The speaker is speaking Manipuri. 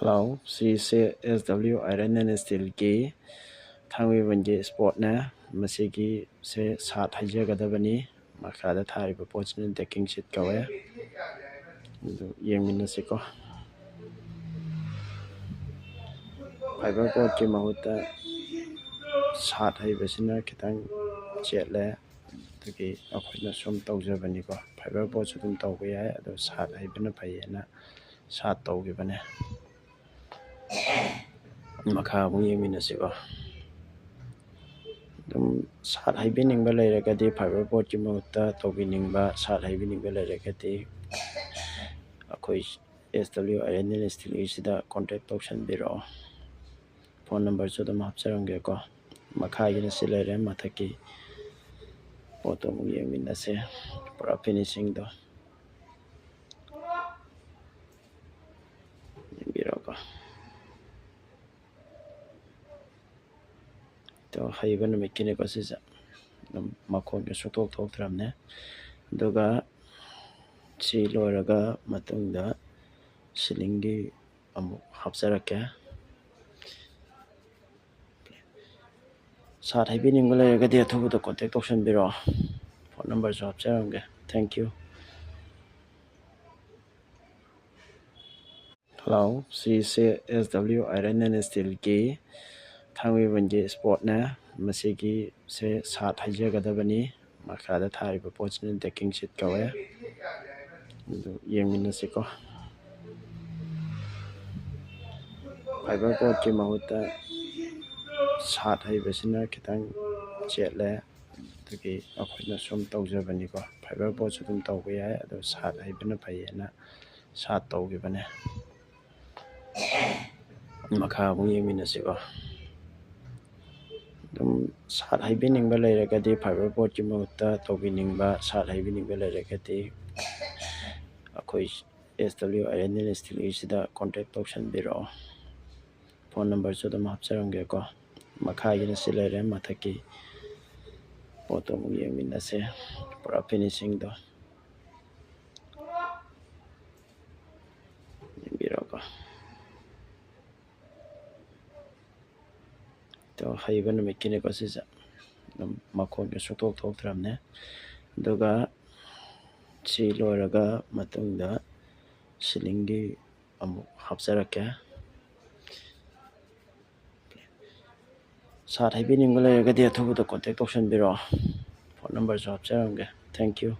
Hello, ꯁꯤꯁꯦ SW Iron and Steelꯒꯤ ꯊꯥꯡꯃꯩꯕꯟꯒꯤ ꯁ꯭ꯄꯣꯠꯅꯦ ꯃꯁꯤꯒꯤꯁꯦ ꯁꯥꯠ ꯍꯩꯖꯒꯗꯕꯅꯤ ꯃꯈꯥꯗ ꯊꯥꯔꯤꯕ ꯄꯣꯠꯁꯤꯅ ꯗꯦꯛꯀꯤꯡ ꯁꯤꯠ ꯀꯧꯋꯦ ꯑꯗꯨ ꯌꯦꯡꯃꯤꯟꯅꯁꯤꯀꯣ ꯐꯥꯏꯕꯔ ꯕꯣꯔꯗꯀꯤ ꯃꯍꯨꯠꯇ ꯁꯥꯠ ꯍꯩꯕꯁꯤꯅ ꯈꯤꯇꯪ ꯆꯦꯠꯂꯦ ꯑꯗꯨꯒꯤ ꯑꯩꯈꯣꯏꯅ ꯁꯨꯝ ꯇꯧꯖꯕꯅꯤꯀꯣ ꯐꯥꯏꯕꯔ ꯕꯣꯔꯗꯁꯨ ꯑꯗꯨꯝ ꯇꯧꯕ ꯌꯥꯏ ꯑꯗꯣ ꯁꯥꯠ ꯍꯩꯕꯅ ꯐꯩꯌꯦꯅ ꯁꯥꯠ ꯇꯧꯈꯤꯕꯅꯦ ꯃꯈꯥ ꯑꯃꯨꯛ ꯌꯦꯡꯃꯤꯟꯅꯁꯤꯀꯣ ꯑꯗꯨꯝ ꯁꯥꯠ ꯍꯩꯕꯤꯅꯤꯡꯕ ꯂꯩꯔꯒꯗꯤ ꯐꯥꯏꯕꯔ ꯕꯣꯔꯗꯀꯤ ꯃꯍꯨꯠꯇ ꯇꯧꯕꯤꯅꯤꯡꯕ ꯁꯥꯠ ꯍꯩꯕꯤꯅꯤꯡꯕ ꯂꯩꯔꯒꯗꯤ ꯑꯩꯈꯣꯏ SW Iron and Steelꯁꯤꯗ ꯀꯣꯟꯇꯦꯛ ꯇꯧꯁꯟꯕꯤꯔꯛꯑꯣ ꯐꯣꯟ ꯅꯝꯕꯔꯁꯨ ꯑꯗꯨꯝ ꯍꯥꯞꯆꯔꯝꯒꯦꯀꯣ ꯃꯈꯥꯒꯤꯅ ꯁꯤ ꯂꯩꯔꯦ ꯃꯊꯛꯀꯤ ꯄꯣꯠꯇꯣ ꯑꯃꯨꯛ ꯌꯦꯡꯃꯤꯟꯅꯁꯦ ꯄꯨꯔꯥ ꯐꯤꯅꯤꯁꯤꯡꯗꯣ ꯌꯦꯡꯕꯤꯔꯣꯀꯣ ꯍꯩꯕ ꯅꯨꯃꯤꯠꯀꯤꯅꯤꯀꯣ ꯁꯤꯁꯦ ꯑꯗꯨꯝ ꯃꯈꯣꯟꯒ ꯁꯨꯛꯊꯣꯛ ꯊꯣꯛꯇ꯭ꯔꯕꯅꯦ ꯑꯗꯨꯒ ꯁꯤ ꯂꯣꯏꯔꯒ ꯃꯇꯨꯡꯗ ꯁꯤꯂꯤꯡꯒꯤ ꯑꯃꯨꯛ ꯍꯥꯞꯆꯔꯛꯀꯦ ꯁꯥꯠ ꯍꯩꯕꯤꯅꯤꯡꯕ ꯂꯩꯔꯒꯗꯤ ꯑꯊꯨꯕꯗ ꯀꯣꯟꯇꯦꯛ ꯇꯧꯁꯟꯕꯤꯔꯛꯑꯣ ꯐꯣꯟ ꯅꯝꯕꯔꯁꯨ ꯍꯥꯞꯆꯔꯝꯒꯦ ꯊꯦꯡꯛ ꯌꯨ Hello, ꯁꯤꯁꯦ SW Iron and Steelꯒꯤ ꯊꯥꯡꯃꯩꯕꯟꯒꯤ ꯁ꯭ꯄꯣꯠꯅꯦ ꯃꯁꯤꯒꯤꯁꯦ ꯁꯥꯠ ꯍꯩꯖꯒꯗꯕꯅꯤ ꯃꯈꯥꯗ ꯊꯥꯔꯤꯕ ꯄꯣꯠꯁꯤꯅ ꯗꯦꯛꯀꯤꯡ ꯁꯤꯠ ꯀꯧꯋꯦ ꯑꯗꯨ ꯌꯦꯡꯃꯤꯟꯅꯁꯤꯀꯣ ꯐꯥꯏꯕꯔ ꯕꯣꯔꯗꯀꯤ ꯃꯍꯨꯠꯇ ꯁꯥꯠ ꯍꯩꯕꯁꯤꯅ khitang ꯆꯦꯠꯂꯦ ꯑꯗꯨꯒꯤ ꯑꯩꯈꯣꯏꯅ ꯁꯨꯝ ꯇꯧꯖꯕꯅꯤꯀꯣ ꯐꯥꯏꯕꯔ ꯕꯣꯔꯗꯁꯨ ꯑꯗꯨꯝ ꯇꯧꯕ ꯌꯥꯏ ꯑꯗꯣ ꯁꯥꯠ ꯍꯩꯕꯅ ꯐꯩꯌꯦꯅ ꯁꯥꯠ ꯇꯧꯈꯤꯕꯅꯦ ꯃꯈꯥ ꯑꯃꯨꯛ ꯌꯦꯡꯃꯤꯟꯅꯁꯤꯀꯣ ꯑꯗꯨꯝ ꯁꯥꯠ ꯍꯩꯕꯤꯅꯤꯡꯕ ꯂꯩꯔꯒꯗꯤ ꯐꯥꯏꯕꯔ ꯕꯣꯔꯗꯀꯤ ꯃꯍꯨꯠꯇ ꯇꯧꯕꯤꯅꯤꯡꯕ ꯁꯥꯠ ꯍꯩꯕꯤꯅꯤꯡꯕ ꯂꯩꯔꯒꯗꯤ ꯑꯩꯈꯣꯏ SW Iron and Steelꯁꯤꯗ ꯀꯣꯟꯇꯦꯛ ꯇꯧꯁꯟꯕꯤꯔꯛꯑꯣ ꯐꯣꯟ ꯅꯝꯕꯔꯁꯨ ꯑꯗꯨꯝ ꯍꯥꯞꯆꯔꯝꯒꯦꯀꯣ ꯃꯈꯥꯒꯤꯅ ꯁꯤ ꯂꯩꯔꯦ ꯃꯊꯛꯀꯤ ꯄꯣꯠꯇꯣ ꯑꯃꯨꯛ ꯌꯦꯡꯃꯤꯟꯅꯁꯦ ꯄꯨꯔꯥ ꯐꯤꯅꯤꯁꯤꯡꯗꯣ ꯌꯦꯡꯕꯤꯔꯣꯀꯣ ꯍꯩꯕ ꯅꯨꯃꯤꯠꯀꯤꯅꯤꯀꯣ ꯁꯤꯁꯦ ꯑꯗꯨꯝ ꯃꯈꯣꯟꯒ ꯁꯨꯛꯊꯣꯛ ꯊꯣꯛꯇ꯭ꯔꯕꯅꯦ ꯑꯗꯨꯒ ꯁꯤ ꯂꯣꯏꯔꯒ ꯃꯇꯨꯡꯗ ꯁꯤꯂꯤꯡꯒꯤ ꯑꯃꯨꯛ ꯍꯥꯞꯆꯔꯛꯀꯦ ꯁꯥꯠ ꯍꯩꯕꯤꯅꯤꯡꯕ ꯂꯩꯔꯒꯗꯤ ꯑꯊꯨꯕꯗ ꯀꯣꯟꯇꯦꯛ ꯇꯧꯁꯟꯕꯤꯔꯛꯑꯣ ꯐꯣꯟ ꯅꯝꯕꯔꯁꯨ ꯍꯥꯞꯆꯔꯝꯒꯦ ꯊꯦꯡꯛ ꯌꯨ